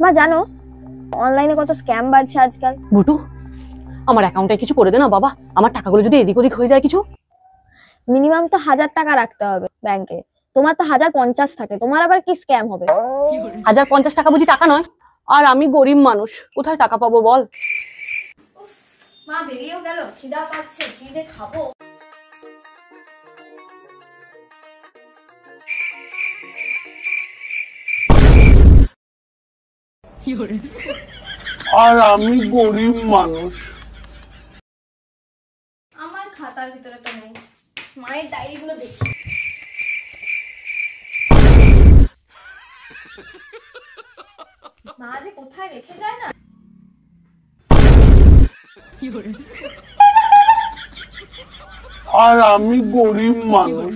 মা জানো অনলাইনে কত স্ক্যাম বাড়ছে আজকাল? বুটু, আমার অ্যাকাউন্টে কিছু করে দে না বাবা, আমার টাকাগুলো যদি এদিক ওদিক হয়ে যায় কিছু। মিনিমাম তো 1000 টাকা রাখতে হবে ব্যাংকে, তোমার তো 1050 থাকে, তোমার আবার কি স্ক্যাম হবে? 1050 টাকা বুঝি টাকা নয়? আর আমি গরিব মানুষ, কোথায় টাকা পাবো বল? মা বেরিয়েও গেল, খিদা পাচ্ছে, কি যে খাবো। আর আমি গরিব মানুষ। আমার খাতার ভিতরে তো নেই, মায়ের ডায়েরিগুলো দেখি। মা যে কোথায় রেখে যায় না। আর আমি গরিব মানুষ।